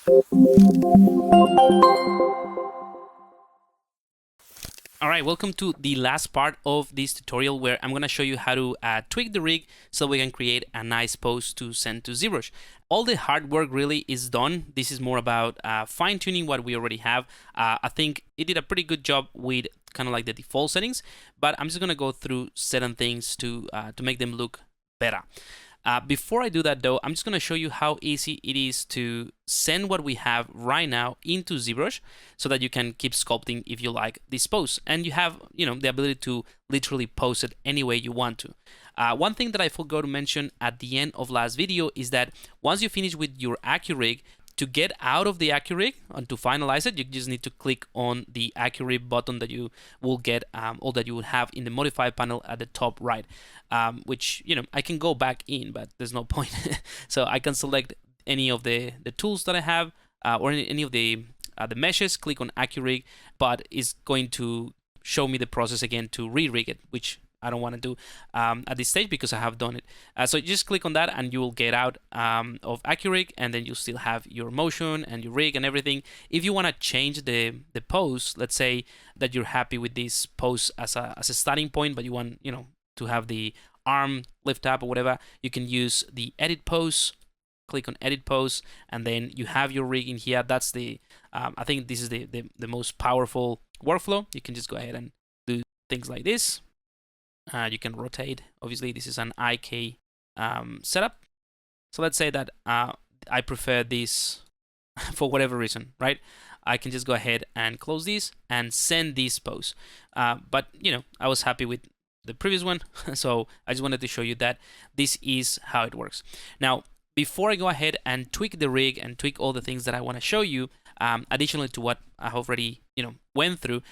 All right, welcome to the last part of this tutorial where I'm going to show you how to tweak the rig so we can create a nice pose to send to ZBrush. All the hard work really is done. This is more about fine-tuning what we already have. I think it did a pretty good job with kind of like the default settings, but I'm just going to go through certain things to make them look better. Before I do that though, I'm just going to show you how easy it is to send what we have right now into ZBrush so that you can keep sculpting if you like this pose. And you have, the ability to literally pose it any way you want to. One thing that I forgot to mention at the end of last video is that once you finish with your AccuRig, to get out of the AccuRig and to finalize it, you just need to click on the AccuRig button that you will get or that you will have in the modify panel at the top right, which I can go back in, but there's no point. So I can select any of the tools that I have or any of the meshes, click on AccuRig, but it's going to show me the process again to re-rig it, which I don't want to do at this stage because I have done it. So you just click on that and you will get out of AccuRig, and then you still have your motion and your rig and everything. If you want to change the pose, let's say that you're happy with this pose as a starting point, but you want to have the arm lift up or whatever, you can use the edit pose. Click on edit pose, and then you have your rig in here. That's the I think this is the most powerful workflow. You can just go ahead and do things like this. You can rotate. Obviously, this is an IK setup. So let's say that I prefer this for whatever reason, right? I can just go ahead and close this and send this pose. But I was happy with the previous one, so I just wanted to show you that this is how it works. Now, before I go ahead and tweak the rig and tweak all the things that I want to show you, additionally to what I already went through.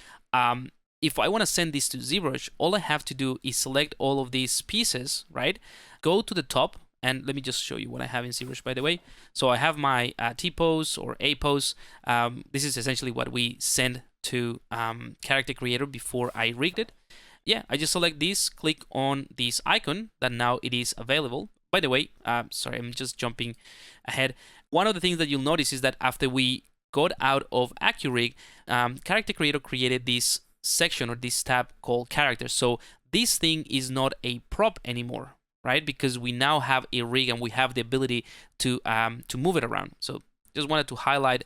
If I want to send this to ZBrush, all I have to do is select all of these pieces, right? Go to the top, and let me just show you what I have in ZBrush, by the way. So I have my T-pose or A-pose. This is essentially what we send to Character Creator before I rigged it. Yeah, I just select this, click on this icon that now it is available. By the way, sorry, I'm just jumping ahead. One of the things that you'll notice is that after we got out of AccuRig, Character Creator created this section or this tab called character. So this thing is not a prop anymore, right? Because we now have a rig and we have the ability to move it around. So just wanted to highlight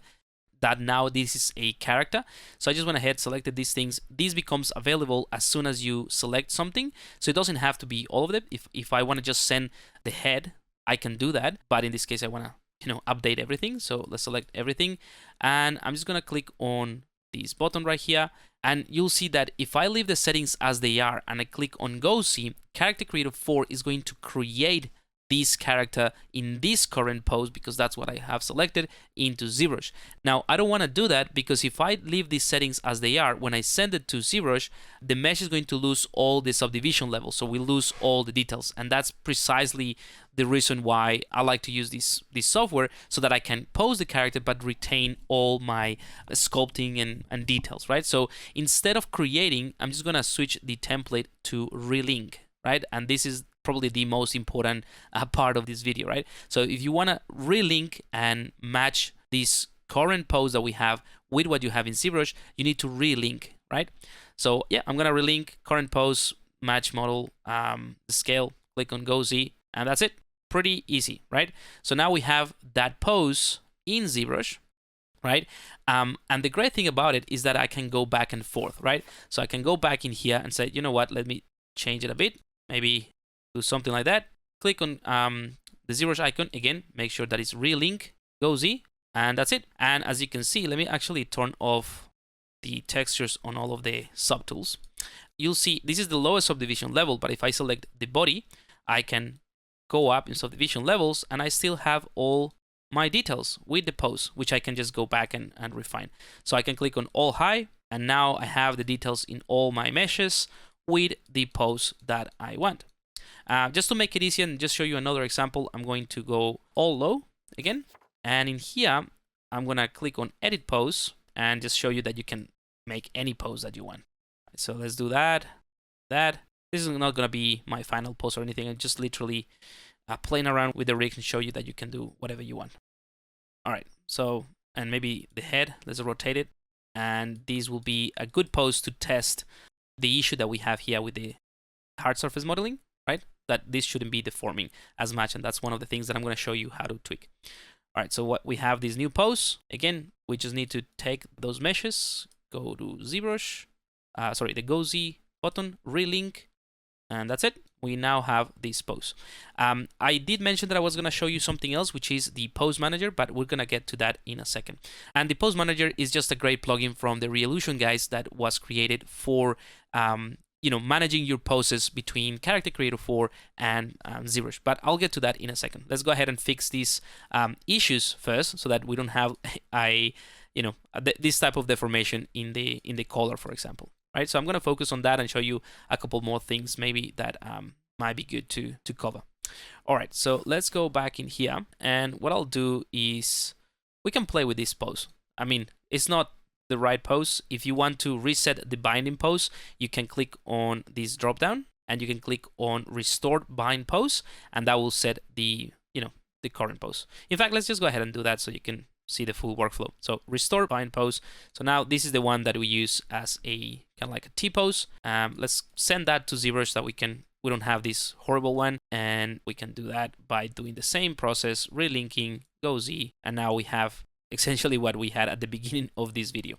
that now this is a character. So I just went ahead, selected these things. This becomes available as soon as you select something. So it doesn't have to be all of them. If I want to just send the head, I can do that. But in this case, I want to update everything. So let's select everything, and I'm just gonna click on this button right here, and you'll see that if I leave the settings as they are and I click on Go See, Character Creator 4 is going to create this character in this current pose, because that's what I have selected, into ZBrush. Now, I don't want to do that, because if I leave these settings as they are, when I send it to ZBrush, the mesh is going to lose all the subdivision levels, so we lose all the details. And that's precisely the reason why I like to use this software, so that I can pose the character but retain all my sculpting and details, right? So instead of creating, I'm just going to switch the template to relink, right? And this is probably the most important part of this video, right? So if you want to relink and match this current pose that we have with what you have in ZBrush, you need to relink, right? So yeah, I'm gonna relink current pose, match model, the scale, click on Go Z, and that's it. Pretty easy, right? So now we have that pose in ZBrush, right? And the great thing about it is that I can go back and forth, right? So I can go back in here and say, you know what, let me change it a bit, maybe do something like that. Click on the ZBrush icon again, make sure that it's relink, Go Z, and that's it. And as you can see, let me actually turn off the textures on all of the subtools. You'll see this is the lowest subdivision level, but if I select the body, I can go up in subdivision levels and I still have all my details with the pose, which I can just go back and refine. So I can click on all high, and now I have the details in all my meshes with the pose that I want. Just to make it easier and just show you another example, I'm going to go all low again, and in here I'm gonna click on edit pose and just show you that you can make any pose that you want. So let's do that. This is not gonna be my final pose or anything. I'm just literally playing around with the rig and show you that you can do whatever you want. All right, so and maybe the head, let's rotate it. And this will be a good pose to test the issue that we have here with the hard surface modeling, right? That this shouldn't be deforming as much, and that's one of the things that I'm going to show you how to tweak. All right, so what we have this new pose. Again, we just need to take those meshes, go to ZBrush, the Go Z button, relink, and that's it. We now have this pose. I did mention that I was going to show you something else, which is the pose manager, but we're going to get to that in a second. And the pose manager is just a great plugin from the Reolution guys that was created for managing your poses between Character Creator 4 and ZBrush. But I'll get to that in a second. Let's go ahead and fix these issues first, so that we don't have this type of deformation in the color, for example. Right, so I'm going to focus on that and show you a couple more things maybe that might be good to cover. All right, so let's go back in here, and what I'll do is we can play with this pose. I mean, it's not the right pose. If you want to reset the binding pose, you can click on this drop down and you can click on Restore Bind Pose, and that will set the current pose. In fact, let's just go ahead and do that so you can see the full workflow. So Restore Bind Pose. So now this is the one that we use as a kind of like a T pose. Let's send that to ZBrush so that we don't have this horrible one, and we can do that by doing the same process, relinking, Go Z, and now we have essentially what we had at the beginning of this video,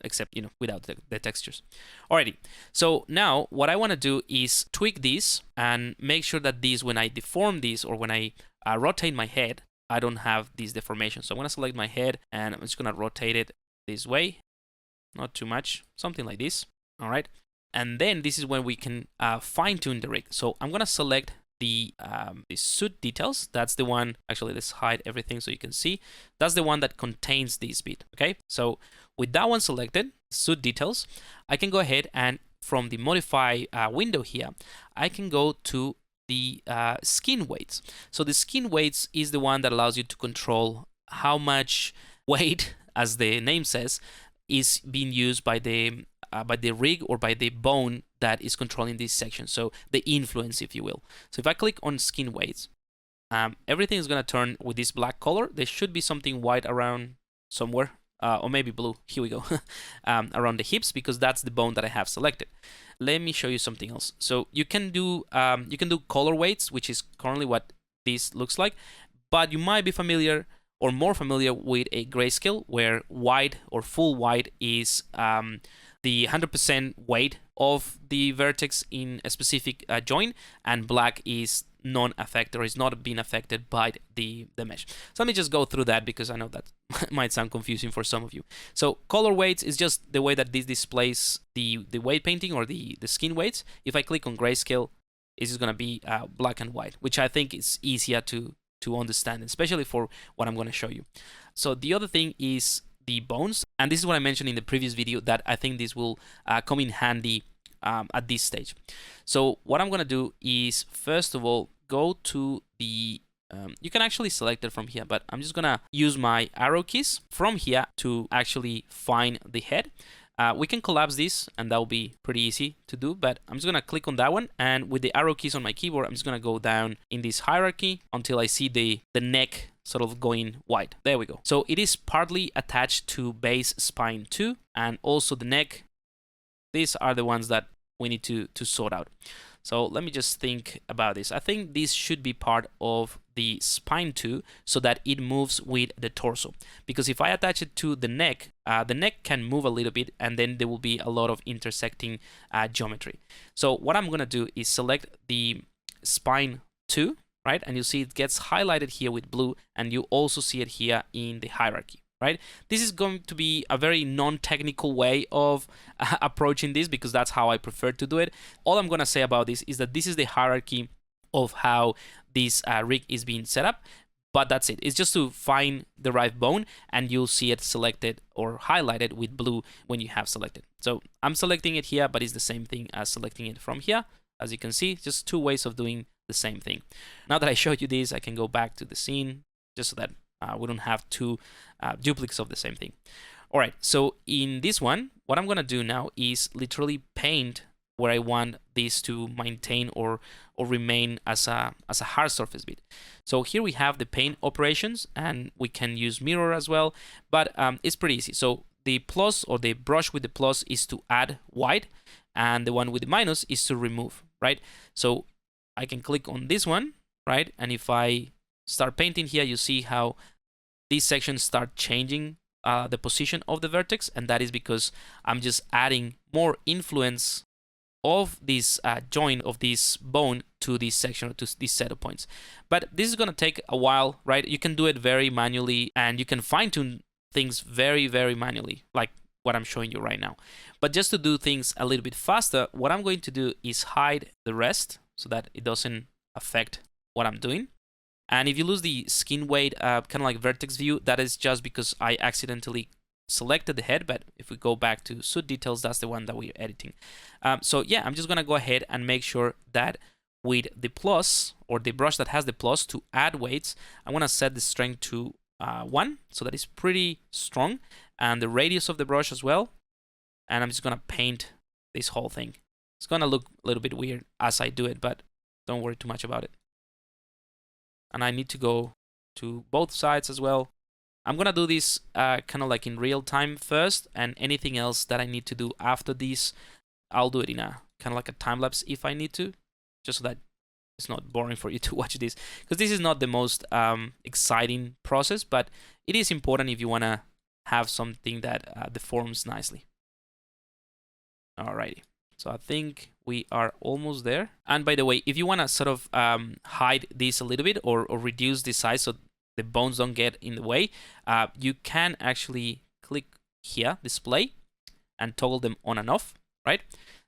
except without the textures. Alrighty, so now what I want to do is tweak this and make sure that when I deform this, or when I rotate my head, I don't have this deformation. So I'm going to select my head and I'm just going to rotate it this way, not too much, something like this. All right, and then this is when we can fine tune the rig. So I'm going to select the suit details. That's the one. Actually, let's hide everything so you can see. That's the one that contains this bit. Okay, so with that one selected, suit details, I can go ahead and from the modify window here, I can go to the skin weights. So the skin weights is the one that allows you to control how much weight, as the name says, is being used by the rig or by the bone that is controlling this section. So the influence, if you will. So if I click on skin weights, everything is going to turn with this black color. There should be something white around somewhere, or maybe blue. Here we go, around the hips, because that's the bone that I have selected. Let me show you something else. So you can do color weights, which is currently what this looks like, but you might be familiar or more familiar with a grayscale, where white or full white is the 100% weight of the vertex in a specific joint, and black is non-affected, or is not being affected by the mesh. So let me just go through that, because I know that might sound confusing for some of you. So color weights is just the way that this displays the weight painting or the skin weights. If I click on grayscale, it's just going to be black and white, which I think is easier to understand, especially for what I'm going to show you. So the other thing is the bones, and this is what I mentioned in the previous video, that I think this will come in handy at this stage. So what I'm going to do is, first of all, go to the you can actually select it from here, but I'm just gonna use my arrow keys from here to actually find the head. We can collapse this, and that will be pretty easy to do, but I'm just gonna click on that one, and with the arrow keys on my keyboard, I'm just gonna go down in this hierarchy until I see the neck sort of going white. There we go. So it is partly attached to base spine 2, and also the neck. These are the ones that we need to sort out. So let me just think about this. I think this should be part of the spine 2, so that it moves with the torso. Because if I attach it to the neck can move a little bit, and then there will be a lot of intersecting geometry. So what I'm going to do is select the spine 2, right? And you see it gets highlighted here with blue, and you also see it here in the hierarchy. Right? This is going to be a very non-technical way of approaching this, because that's how I prefer to do it. All I'm going to say about this is that this is the hierarchy of how this rig is being set up, but that's it. It's just to find the right bone, and you'll see it selected or highlighted with blue when you have selected. So I'm selecting it here, but it's the same thing as selecting it from here. As you can see, just two ways of doing the same thing. Now that I showed you this, I can go back to the scene just so that we don't have two duplicates of the same thing. All right, so in this one, what I'm going to do now is literally paint where I want this to maintain or remain as a hard surface bit. So here we have the paint operations, and we can use mirror as well, but it's pretty easy. So the plus, or the brush with the plus, is to add white, and the one with the minus is to remove, right? So I can click on this one, right? And if I start painting here, you see how these sections start changing the position of the vertex, and that is because I'm just adding more influence of this joint of this bone to this section, or to this set of points. But this is going to take a while, right? You can do it very manually, and you can fine-tune things very, very manually, like what I'm showing you right now. But just to do things a little bit faster, what I'm going to do is hide the rest so that it doesn't affect what I'm doing. And if you lose the skin weight, kind of like vertex view, that is just because I accidentally selected the head. But if we go back to suit details, that's the one that we're editing. So yeah, I'm just gonna go ahead and make sure that with the plus, or the brush that has the plus to add weights, I'm gonna set the strength to 1, so that is pretty strong, and the radius of the brush as well. And I'm just gonna paint this whole thing. It's gonna look a little bit weird as I do it, but don't worry too much about it. And I need to go to both sides as well. I'm gonna do this kind of like in real time first, and anything else that I need to do after this, I'll do it in a kind of like a time lapse if I need to, just so that it's not boring for you to watch this, because this is not the most exciting process, but it is important if you wanna have something that deforms nicely. Alrighty. So I think we are almost there. And by the way, if you want to sort of hide this a little bit, or reduce the size so the bones don't get in the way, you can actually click here, display, and toggle them on and off, right?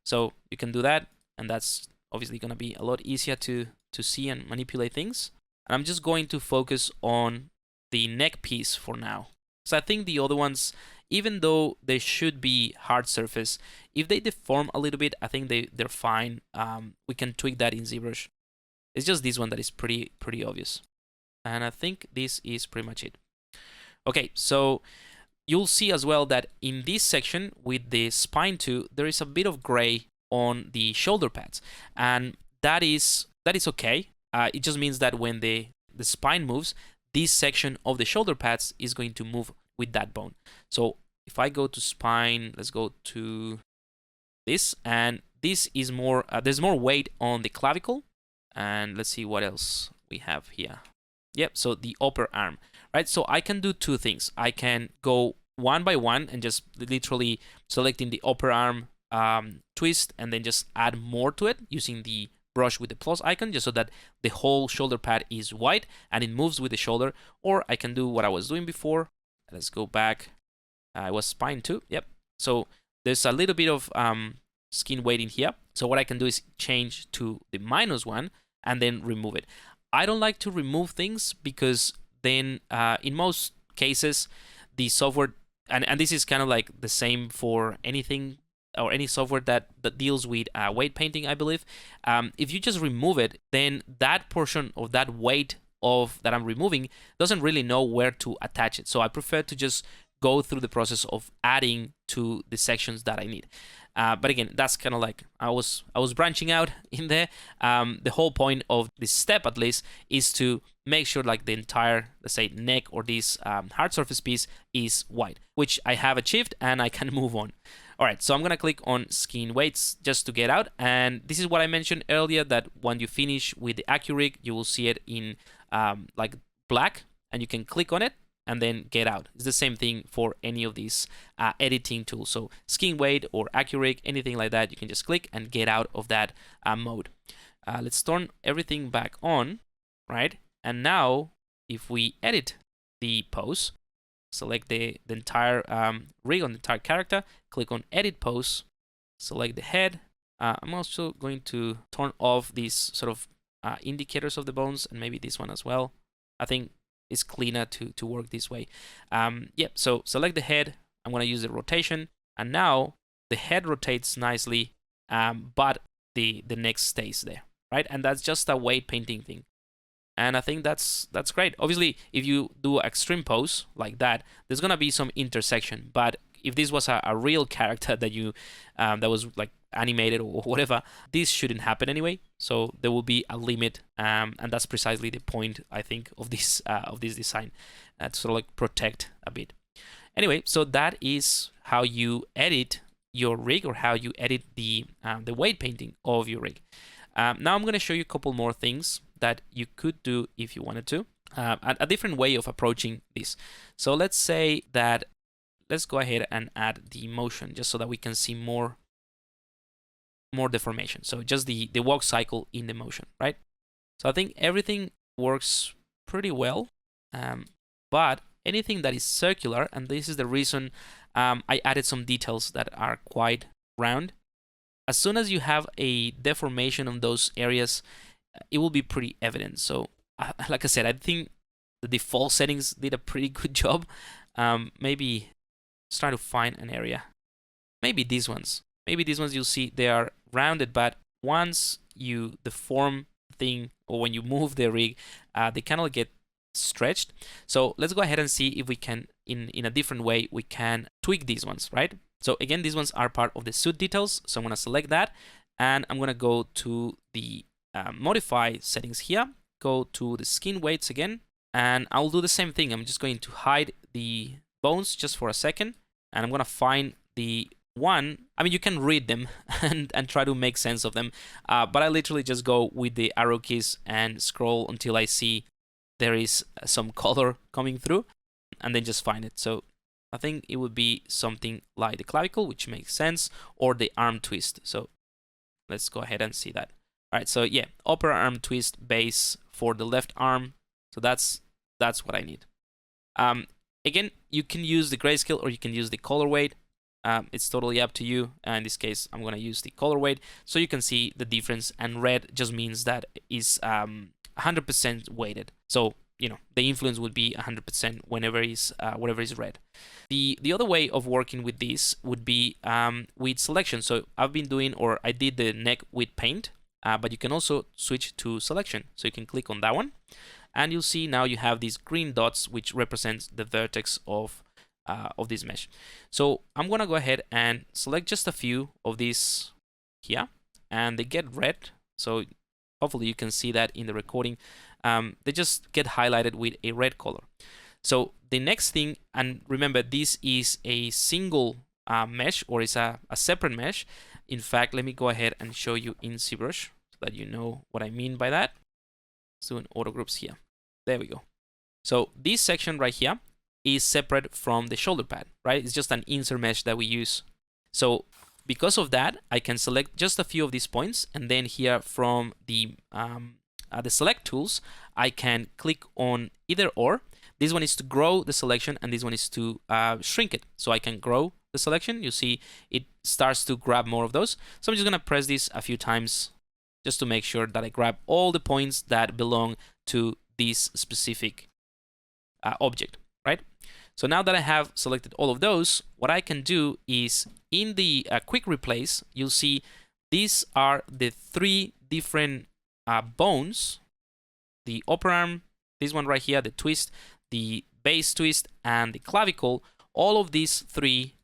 So you can do that, and that's obviously going to be a lot easier to see and manipulate things. And I'm just going to focus on the neck piece for now. So I think the other ones, even though they should be hard surface, if they deform a little bit, I think they're fine. We can tweak that in ZBrush. It's just this one that is pretty obvious. And I think this is pretty much it. Okay, so you'll see as well that in this section with the spine too, there is a bit of gray on the shoulder pads, and that is okay. It just means that when the spine moves, this section of the shoulder pads is going to move with that bone. So if I go to spine, let's go to this, and this is more, there's more weight on the clavicle. And let's see what else we have here. Yep, so the upper arm, right? So I can do two things. I can go one by one and just literally selecting the upper arm twist, and then just add more to it using the brush with the plus icon, just so that the whole shoulder pad is white and it moves with the shoulder. Or I can do what I was doing before. Let's go back. It was spine too. Yep. So there's a little bit of skin weight in here. So what I can do is change to the -1 and then remove it. I don't like to remove things because then in most cases the software, and this is kind of like the same for anything or any software that deals with weight painting, I believe. If you just remove it, then that portion of that weight that I'm removing doesn't really know where to attach it. So I prefer to just go through the process of adding to the sections that I need. But again, that's kind of like I was branching out in there. The whole point of this step, at least, is to make sure like the entire, let's say, neck or this hard surface piece is white, which I have achieved, and I can move on. All right, so I'm gonna click on skin weights just to get out, and this is what I mentioned earlier, that when you finish with the AccuRig, you will see it in like black, and you can click on it and then get out. It's the same thing for any of these editing tools. So skin weight or AccuRig, anything like that, you can just click and get out of that mode. Let's turn everything back on, right? And now if we edit the pose, select the entire rig on the entire character, click on edit pose, select the head. I'm also going to turn off these sort of indicators of the bones, and maybe this one as well. I think it's cleaner to work this way. Yep, so select the head. I'm going to use the rotation, and now the head rotates nicely, but the neck stays there, right? And that's just a weight painting thing. And I think that's great. Obviously, if you do extreme pose like that, there's gonna be some intersection. But if this was a real character that you that was like animated or whatever, this shouldn't happen anyway. So there will be a limit, and that's precisely the point, I think, of this design, to sort of like protect a bit. Anyway, so that is how you edit your rig, or how you edit the weight painting of your rig. Now I'm going to show you a couple more things that you could do if you wanted to, a different way of approaching this. So let's say that, let's go ahead and add the motion just so that we can see more deformation. So just the walk cycle in the motion, right? So I think everything works pretty well, but anything that is circular, and this is the reason I added some details that are quite round. As soon as you have a deformation on those areas, it will be pretty evident. So like I said, I think the default settings did a pretty good job. Maybe let's try to find an area. Maybe these ones. Maybe these ones, you'll see they are rounded, but once you deform thing, or when you move the rig, they kind of get stretched. So let's go ahead and see if we can, in a different way, we can tweak these ones, right? So again, these ones are part of the suit details. So I'm going to select that, and I'm going to go to the modify settings here, go to the skin weights again, and I'll do the same thing. I'm just going to hide the bones just for a second, and I'm going to find the one. I mean, you can read them and try to make sense of them, but I literally just go with the arrow keys and scroll until I see there is some color coming through, and then just find it. So I think it would be something like the clavicle, which makes sense, or the arm twist. So let's go ahead and see that. All right, so yeah, upper arm twist base for the left arm. So that's what I need. Again, you can use the grayscale or you can use the color weight. It's totally up to you. In this case, I'm going to use the color weight so you can see the difference. And red just means that is 100% weighted. So you know the influence would be 100% whenever is whatever is red. The other way of working with this would be with selection. So I've been doing, or I did the neck with paint, but you can also switch to selection. So you can click on that one, and you'll see now you have these green dots, which represents the vertex of this mesh. So I'm gonna go ahead and select just a few of these here, and they get red. So hopefully you can see that in the recording. They just get highlighted with a red color. So the next thing, and remember this is a single mesh, or it's a separate mesh. In fact, let me go ahead and show you in ZBrush so that you know what I mean by that. Let's do an auto groups here. There we go. So this section right here is separate from the shoulder pad, right? It's just an insert mesh that we use. So because of that, I can select just a few of these points, and then here from the select tools, I can click on either or. This one is to grow the selection, and this one is to shrink it. So I can grow the selection. You see it starts to grab more of those. So I'm just gonna press this a few times just to make sure that I grab all the points that belong to this specific object, right? So now that I have selected all of those, what I can do is in the quick replace, you'll see these are the three different bones: the upper arm, this one right here, the twist, the base twist, and the clavicle. All of these three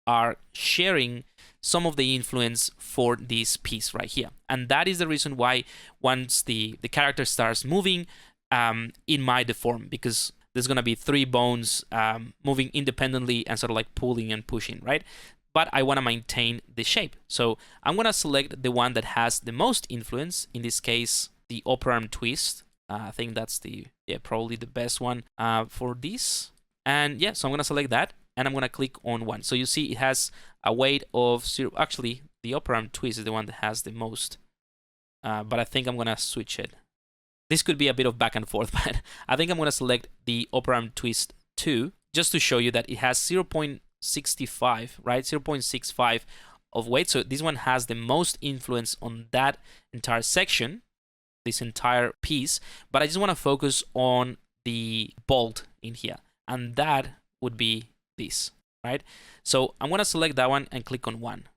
are sharing some of the influence for this piece right here. And that is the reason why once the character starts moving, it might deform, because there's going to be three bones moving independently and sort of like pulling and pushing, right? But I want to maintain the shape. So I'm going to select the one that has the most influence, in this case, the upper arm twist. I think that's probably the best one for this. And yeah, so I'm going to select that, and I'm going to click on one. So you see it has a weight of 0. Actually, the upper arm twist is the one that has the most, but I think I'm going to switch it. This could be a bit of back and forth, but I think I'm going to select the upper arm twist 2, just to show you that it has 0.65, right? 0.65 of weight. So this one has the most influence on that entire section, this entire piece. But I just want to focus on the bolt in here, and that would be this, right? So I'm going to select that one and click on 1.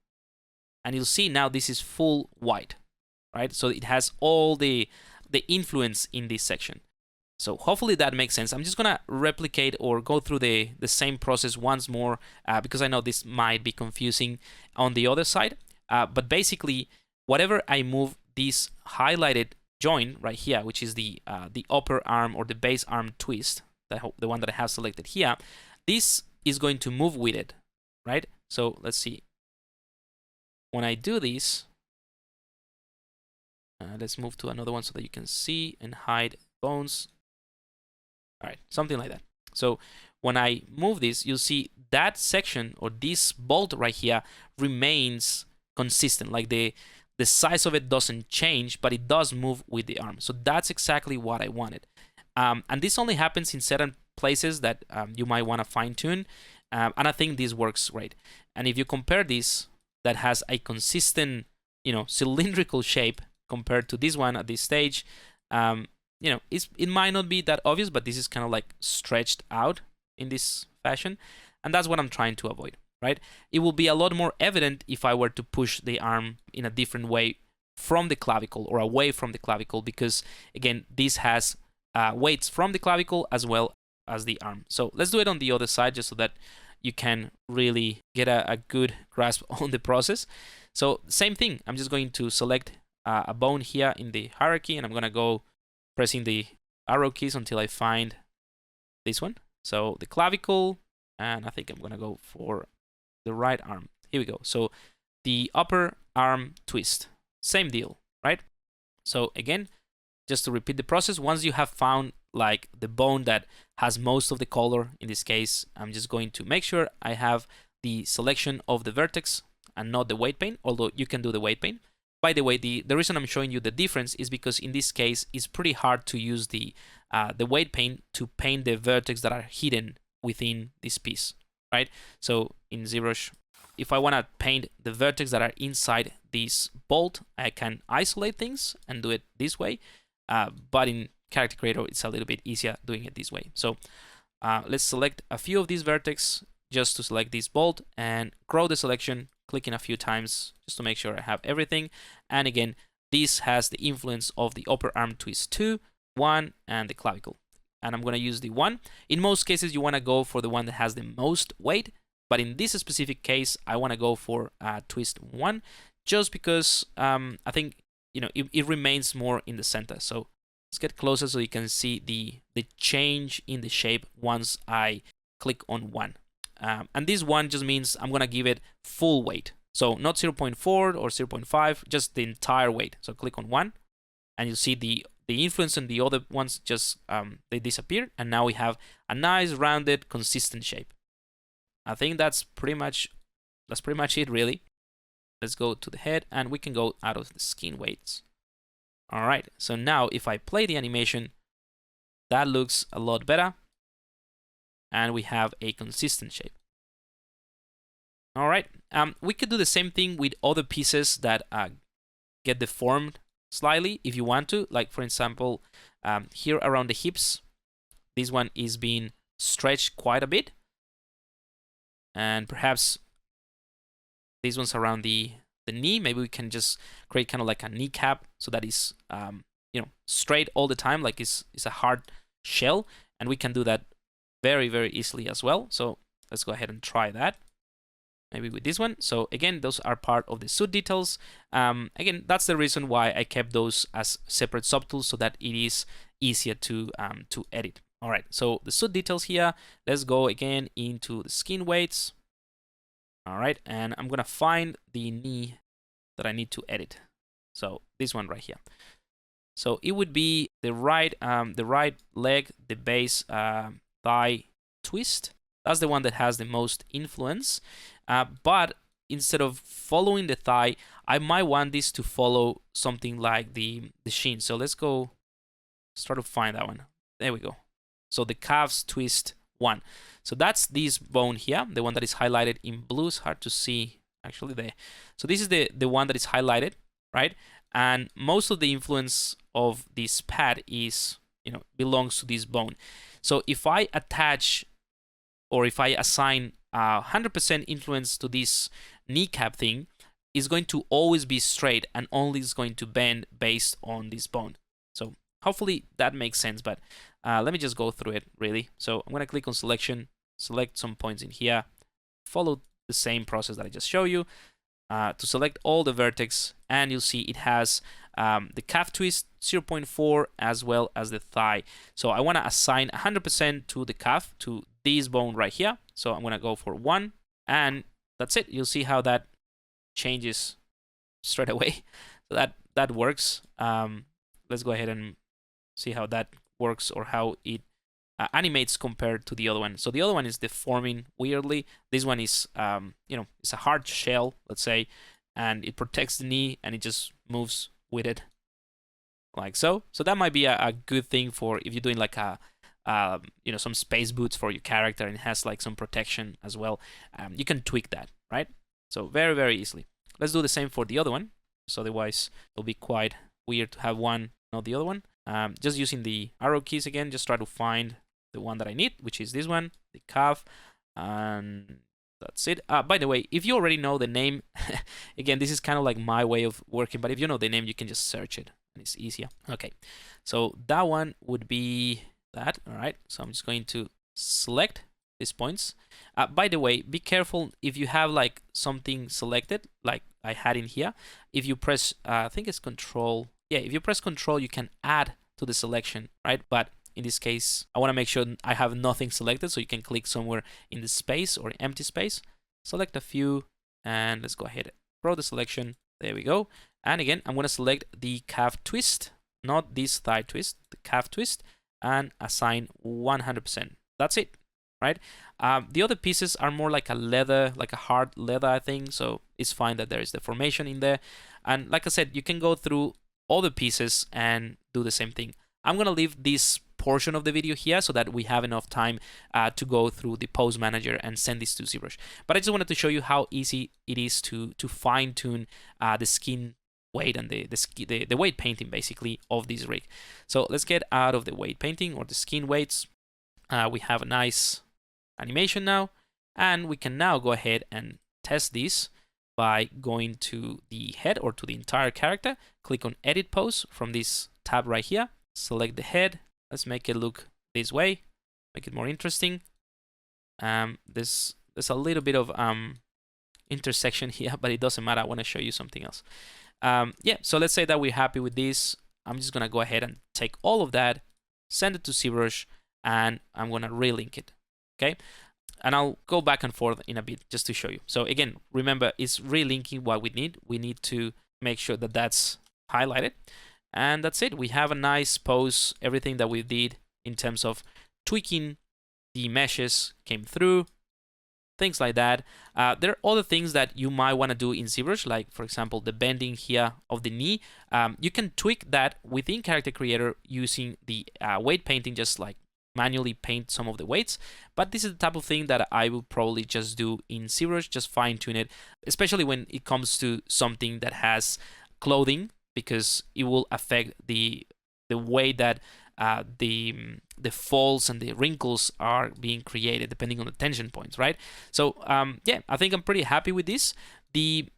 And you'll see now this is full white, right? So it has all the influence in this section. So hopefully that makes sense. I'm just gonna replicate or go through the same process once more because I know this might be confusing on the other side. But basically, whatever I move this highlighted joint right here, which is the upper arm or the base arm twist, the one that I have selected here, this is going to move with it, right? So let's see. When I do this, let's move to another one so that you can see and hide bones. All right, something like that. So when I move this, you'll see that section or this bolt right here remains consistent. Like the size of it doesn't change, but it does move with the arm. So that's exactly what I wanted. And this only happens in certain places that you might want to fine tune. And I think this works great. And if you compare this, that has a consistent, cylindrical shape compared to this one at this stage, it might not be that obvious, but this is kind of like stretched out in this fashion. And that's what I'm trying to avoid, right? It will be a lot more evident if I were to push the arm in a different way from the clavicle or away from the clavicle, because again, this has weights from the clavicle as well as the arm. So let's do it on the other side just so that you can really get a good grasp on the process. So same thing, I'm just going to select a bone here in the hierarchy, and I'm going to go pressing the arrow keys until I find this one. So the clavicle, and I think I'm going to go for the right arm. Here we go. So the upper arm twist, same deal, right? So again, just to repeat the process, once you have found like the bone that has most of the color, in this case, I'm just going to make sure I have the selection of the vertex and not the weight paint, although you can do the weight paint. By the way, the reason I'm showing you the difference is because in this case, it's pretty hard to use the weight paint to paint the vertex that are hidden within this piece, right? So in ZBrush, if I want to paint the vertex that are inside this bolt, I can isolate things and do it this way. But in Character Creator, it's a little bit easier doing it this way. So let's select a few of these vertex just to select this bolt and grow the selection, clicking a few times just to make sure I have everything. And again, this has the influence of the upper arm twist 2, 1, and the clavicle. And I'm going to use the 1. In most cases, you want to go for the one that has the most weight. But in this specific case, I want to go for twist 1 just because I think it remains more in the center. So let's get closer so you can see the change in the shape once I click on 1. And this 1 just means I'm going to give it full weight. So not 0.4 or 0.5, just the entire weight. So click on 1 and you'll see the influence on the other ones just they disappear. And now we have a nice rounded consistent shape. I think that's pretty much it really. Let's go to the head and we can go out of the skin weights. All right, so now if I play the animation, that looks a lot better. And we have a consistent shape. All right, we could do the same thing with other pieces that get deformed slightly if you want to. Like for example, here around the hips, this one is being stretched quite a bit. And perhaps these ones around the knee, maybe we can just create kind of like a kneecap so that is straight all the time, like it's a hard shell, and we can do that very, very easily as well. So let's go ahead and try that. Maybe with this one. So again, those are part of the suit details. Again, that's the reason why I kept those as separate subtools so that it is easier to edit. All right, so the suit details here. Let's go again into the skin weights. All right, and I'm gonna find the knee that I need to edit. So this one right here. So it would be the right leg, the base thigh twist. That's the one that has the most influence. But instead of following the thigh, I might want this to follow something like the shin. So let's go start to find that one. There we go. So the calves twist 1. So that's this bone here, the one that is highlighted in blue. It's hard to see actually there. So this is the one that is highlighted, right? And most of the influence of this pad is, belongs to this bone. So if I attach or if I assign 100% influence to this kneecap thing, it's going to always be straight and only is going to bend based on this bone. So hopefully that makes sense, but let me just go through it really. So I'm going to click on selection, select some points in here, follow the same process that I just showed you. to select all the vertex, and you'll see it has the calf twist 0.4 as well as the thigh. So I want to assign 100% to the calf, to this bone right here. So I'm going to go for 1, and that's it. You'll see how that changes straight away. So that works. Let's go ahead and see how that works, or how it animates compared to the other one. So the other one is deforming weirdly. This one is, it's a hard shell, let's say, and it protects the knee, and it just moves with it like so. So that might be a good thing for if you're doing like some space boots for your character, and it has like some protection as well. You can tweak that, right? So very, very easily. Let's do the same for the other one. So otherwise it'll be quite weird to have one, not the other one. Just using the arrow keys again, just try to find the one that I need, which is this one, the calf, and that's it. By the way, if you already know the name, again, this is kind of like my way of working, but if you know the name, you can just search it, and it's easier. Okay, so that one would be that. All right, so I'm just going to select these points. By the way, be careful if you have like something selected, like I had in here. If you press, I think it's Control. Yeah, if you press Control, you can add to the selection, right? But in this case, I want to make sure I have nothing selected, so you can click somewhere in the space or empty space, select a few, and let's go ahead, grow the selection. There we go. And again, I'm going to select the calf twist, not this thigh twist, the calf twist, and assign 100%. That's it, right? The other pieces are more like a leather, like a hard leather, I think, so it's fine that there is deformation in there. And like I said, you can go through all the pieces and do the same thing. I'm going to leave this portion of the video here so that we have enough time to go through the pose manager and send this to ZBrush. But I just wanted to show you how easy it is to fine tune the skin weight and the weight painting basically of this rig. So let's get out of the weight painting or the skin weights. We have a nice animation now, and we can now go ahead and test this by going to the head or to the entire character. Click on Edit Pose from this tab right here. Select the head. Let's make it look this way. Make it more interesting. There's a little bit of intersection here, but it doesn't matter. I want to show you something else. Yeah, so let's say that we're happy with this. I'm just gonna go ahead and take all of that, send it to ZBrush, and I'm gonna relink it. Okay, and I'll go back and forth in a bit just to show you. So again, remember, it's relinking what we need. We need to make sure that that's highlighted. And that's it. We have a nice pose. Everything that we did in terms of tweaking the meshes came through, things like that. There are other things that you might want to do in ZBrush, like for example, the bending here of the knee. You can tweak that within Character Creator using the weight painting, just like manually paint some of the weights. But this is the type of thing that I will probably just do in ZBrush, just fine tune it, especially when it comes to something that has clothing, because it will affect the way that the folds and the wrinkles are being created depending on the tension points, right? So yeah, I think I'm pretty happy with this. The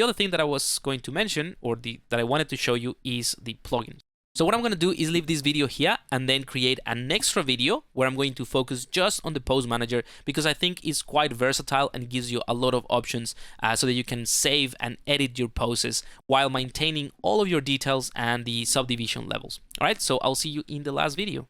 other thing that I was going to mention, or that I wanted to show you, is the plugin. So what I'm going to do is leave this video here and then create an extra video where I'm going to focus just on the pose manager, because I think it's quite versatile and gives you a lot of options so that you can save and edit your poses while maintaining all of your details and the subdivision levels. All right, so I'll see you in the last video.